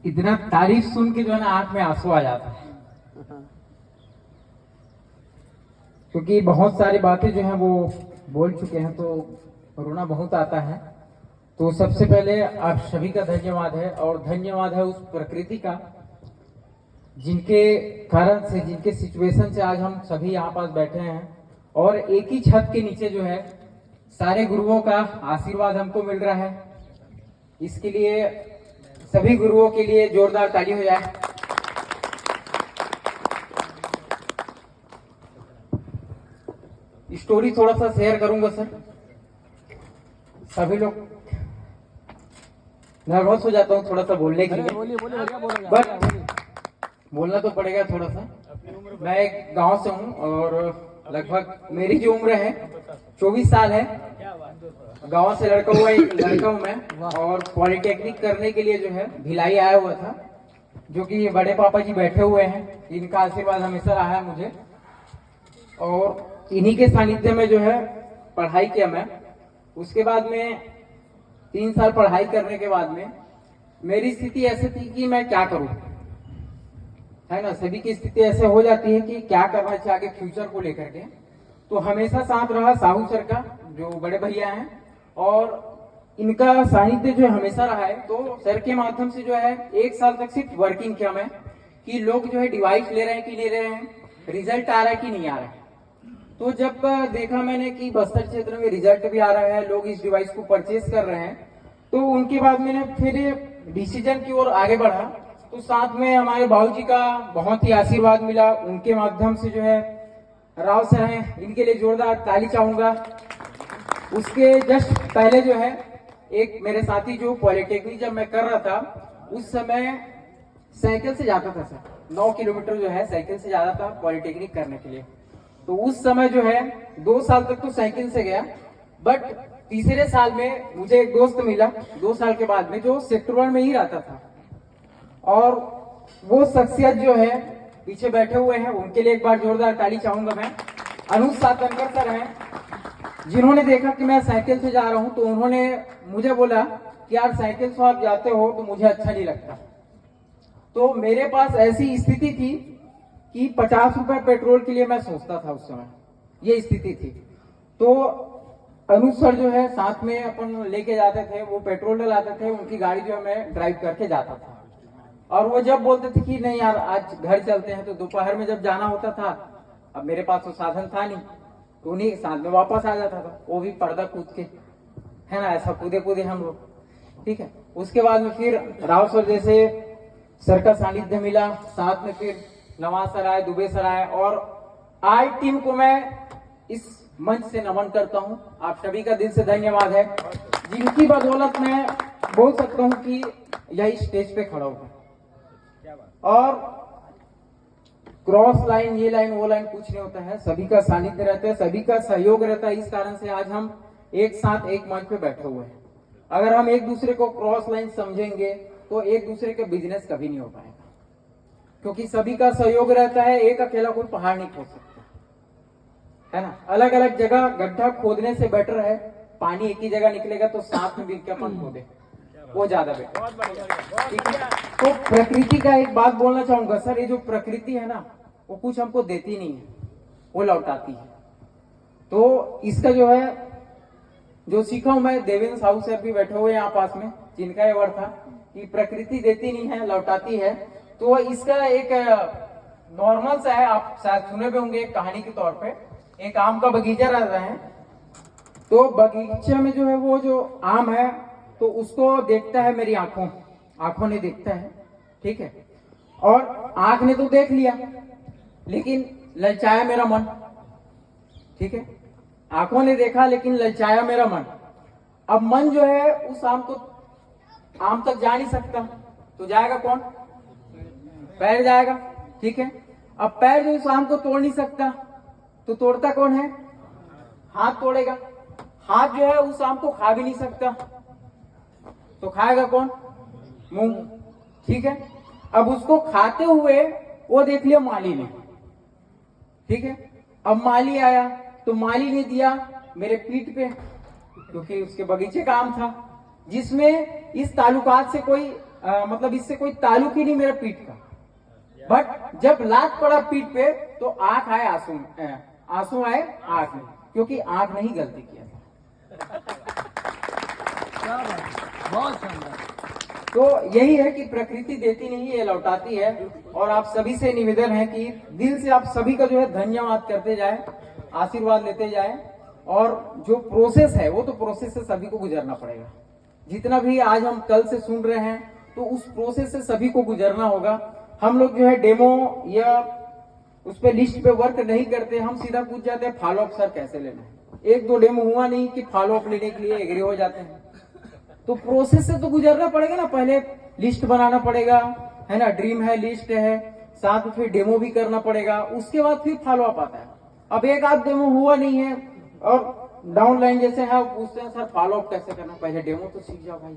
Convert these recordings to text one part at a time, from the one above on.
इतना तारीफ सुन के जो है ना आंख में आंसू आ जाता है, क्योंकि बहुत सारी बातें जो है वो बोल चुके हैं तो रोना बहुत आता है। तो सबसे पहले आप सभी का धन्यवाद है, और धन्यवाद है उस प्रकृति का जिनके कारण से, जिनके सिचुएशन से आज हम सभी यहाँ पास बैठे हैं और एक ही छत के नीचे जो है सारे गुरुओं का आशीर्वाद हमको मिल रहा है। इसके लिए सभी गुरुओं के लिए जोरदार ताली हो जाए। स्टोरी थोड़ा सा शेयर करूंगा सर। सभी लोग नर्वस हो जाता हूँ थोड़ा सा बोलने के लिए, बट बोलना तो पड़ेगा थोड़ा सा। मैं एक गांव से हूँ और लगभग मेरी जो उम्र है 24 साल है। गांव से लड़का हूँ मैं, और पॉलिटेक्निक करने के लिए जो है भिलाई आया हुआ था, जो कि बड़े पापा जी बैठे हुए हैं, इनका आशीर्वाद हमेशा रहा है मुझे, और इन्हीं के सानिध्य में जो है पढ़ाई किया मैं। उसके बाद में 3 साल पढ़ाई करने के बाद में मेरी स्थिति ऐसी थी कि मैं क्या करूं, है ना। सभी की स्थिति ऐसे हो जाती है कि क्या करना चाहिए आगे फ्यूचर को लेकर के। तो हमेशा साथ रहा साहू सर का, जो बड़े भैया हैं, और इनका सानिध्य जो हमेशा रहा है। तो सर के माध्यम से जो है 1 साल तक सिर्फ वर्किंग किया मैं, कि लोग जो है डिवाइस ले रहे हैं कि नहीं ले रहे हैं, रिजल्ट आ रहा है कि नहीं आ रहा है। तो जब देखा मैंने कि बस्तर क्षेत्र में रिजल्ट भी आ रहा है, लोग इस डिवाइस को परचेज कर रहे हैं, तो उनके बाद मैंने फिर डिसीजन की ओर आगे बढ़ा। तो साथ में हमारे बाबूजी का बहुत ही आशीर्वाद मिला, उनके माध्यम से जो है राव सर हैं, इनके लिए जोरदार ताली चाहूंगा। उसके जस्ट पहले जो है एक मेरे साथी जो पॉलिटेक्निक जब मैं कर रहा था उस समय साइकिल से जाता था सर, 9 किलोमीटर जो है साइकिल से जाता था पॉलिटेक्निक करने के लिए। तो उस समय जो है 2 साल तक तो साइकिल से गया, बट तीसरे साल में मुझे एक दोस्त मिला 2 साल के बाद में, जो सेक्टर 1 में ही रहता था, और वो शख्सियत जो है पीछे बैठे हुए हैं, उनके लिए एक बार जोरदार ताली चाहूंगा मैं। अनुज सातनकर सर हैं, जिन्होंने देखा कि मैं साइकिल से जा रहा हूं, तो उन्होंने मुझे बोला कि यार साइकिल से आप जाते हो तो मुझे अच्छा नहीं लगता। तो मेरे पास ऐसी स्थिति थी कि 50 रुपए पेट्रोल के लिए मैं सोचता था उस समय, ये स्थिति थी। तो अनुज सर जो है साथ में अपन लेके जाते थे, वो पेट्रोल डलाते थे, उनकी गाड़ी जो है मैं ड्राइव करके जाता था। और वो जब बोलते थे कि नहीं यार आज घर चलते हैं, तो दोपहर में जब जाना होता था, अब मेरे पास तो साधन था नहीं, तो उन्हीं के साथ में वापस आ जाता था, वो भी पर्दा कूद के, है ना, ऐसा कूदे कूदे हम लोग, ठीक है। उसके बाद में फिर राव सर जैसे सर का सानिध्य मिला, साथ में फिर नवाज सर आए, दुबे सर आए, और आज टीम को मैं इस मंच से नमन करता हूं। आप सभी का दिल से धन्यवाद है, जिनकी बदौलत मैं बोल सकता हूं कि यही स्टेज पे खड़ा हूं। और क्रॉस लाइन, ये लाइन वो लाइन कुछ नहीं होता है, सभी का सानिध्य रहता है, सभी का सहयोग रहता है। इस कारण से आज हम एक साथ एक मंच पे बैठे हुए हैं। अगर हम एक दूसरे को क्रॉस लाइन समझेंगे तो एक दूसरे का बिजनेस कभी नहीं हो पाएगा, क्योंकि सभी का सहयोग रहता है। एक अकेला कोई पहाड़ नहीं खोद सकता, है ना। अलग अलग जगह गड्ढा खोदने से बेटर है पानी एक ही जगह निकलेगा तो साथ में मिलकर अपन खोदे, वो ज्यादा बेटर, ठीक है। तो प्रकृति का एक बात बोलना चाहूंगा सर, ये जो प्रकृति है ना वो कुछ हमको देती नहीं है, वो लौटाती है। तो इसका जो है जो सीखा हूं मैं, देवेंद्र साहू सर भी बैठे हुए यहाँ पास में, जिनका ये वर्ड था कि प्रकृति देती नहीं है लौटाती है। तो इसका एक नॉर्मल सा है, आप शायद सुने भी होंगे कहानी के तौर पे। एक आम का बगीचा रहता है, तो बगीचे में जो है वो जो आम है तो उसको देखता है मेरी आंखों ने देखता है, ठीक है। और आंख ने तो देख लिया, लेकिन ललचाया मेरा मन, ठीक है। आंखों ने देखा लेकिन ललचाया मेरा मन। अब मन जो है उस आम तक जा नहीं सकता, तो जाएगा कौन? पैर जाएगा, ठीक है। अब पैर जो इस आम को तोड़ नहीं सकता, तो तोड़ता कौन है? हाथ तोड़ेगा। हाथ जो है उस आम को खा भी नहीं सकता, तो खाएगा कौन? मुंह, ठीक है। अब उसको खाते हुए वो देख लिया माली ने, ठीक है। अब माली आया तो माली ने दिया मेरे पीठ पे, क्योंकि उसके बगीचे का आम था, जिसमें इस ताल्लुकात से कोई मतलब इससे कोई ताल्लुक ही नहीं मेरे पीठ का, बट जब लात पड़ा पीठ पे तो आंख आए आंसू, आंसू आए आंख में, क्योंकि आंख नहीं गलती किया था। क्या बात है, बहुत शानदार। तो यही है कि प्रकृति देती नहीं है, लौटाती है। और आप सभी से निवेदन है कि दिल से आप सभी का जो है धन्यवाद करते जाए, आशीर्वाद लेते जाए। और जो प्रोसेस है वो तो प्रोसेस से सभी को गुजरना पड़ेगा। जितना भी आज हम कल से सुन रहे हैं तो उस प्रोसेस से सभी को गुजरना होगा। हम लोग जो है डेमो या उस पे लिस्ट पे वर्क नहीं करते, हम सीधा पूछ जाते हैं फॉलो अप सर कैसे लेना है। एक दो डेमो हुआ नहीं कि फॉलो अप लेने के लिए एग्री हो जाते हैं। तो प्रोसेस से तो गुजरना पड़ेगा ना, पहले लिस्ट बनाना पड़ेगा, है ना, ड्रीम है, लिस्ट है, साथ में फिर डेमो भी करना पड़ेगा, उसके बाद फिर फॉलो अप आता है। अब एक आध डेमो हुआ नहीं है और डाउन लाइन जैसे है पूछते हैं सर फॉलो अप कैसे करना, पहले डेमो तो सीख जाओ भाई।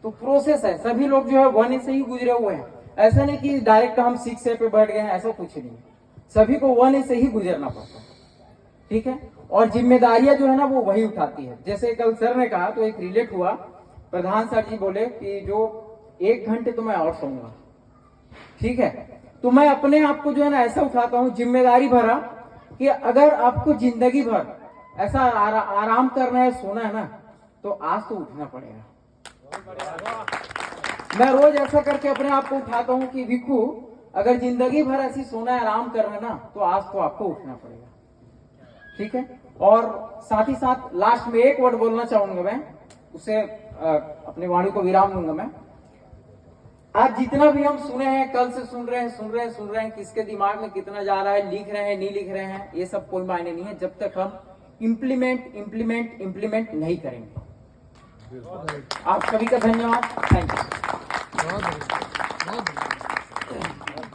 तो प्रोसेस है, सभी लोग जो है 1 से ही गुजरे हुए हैं। ऐसा नहीं कि डायरेक्ट हम 6 पे बैठ गए हैं, ऐसा कुछ नहीं। सभी को 1 से ही गुजरना पड़ता है, ठीक है। और जिम्मेदारियां जो है ना वो वही उठाती है। जैसे कल सर ने कहा तो एक रिलेट हुआ, प्रधान सर जी बोले कि जो 1 घंटे तो मैं और सोऊंगा, ठीक है। तो मैं अपने आप को जो है ना ऐसा उठाता हूँ जिम्मेदारी भरा कि अगर आपको जिंदगी भर ऐसा आराम करना है, सोना है ना, तो आज तो उठना पड़ेगा। मैं रोज ऐसा करके अपने आप को उठाता हूँ कि विक्कू अगर जिंदगी भर ऐसी सोना है, आराम करना है ना, तो आज तो आपको उठना पड़ेगा, ठीक है। और साथ ही साथ लास्ट में एक वर्ड बोलना चाहूंगा मैं, उसे अपनी वाणी को विराम दूंगा मैं। आज जितना भी हम सुने हैं, कल से सुन रहे हैं, किसके दिमाग में कितना जा रहा है, लिख रहे हैं नहीं लिख रहे हैं, ये सब कोई मायने नहीं है जब तक हम इम्प्लीमेंट नहीं करेंगे। आप सभी का धन्यवाद, थैंक यू।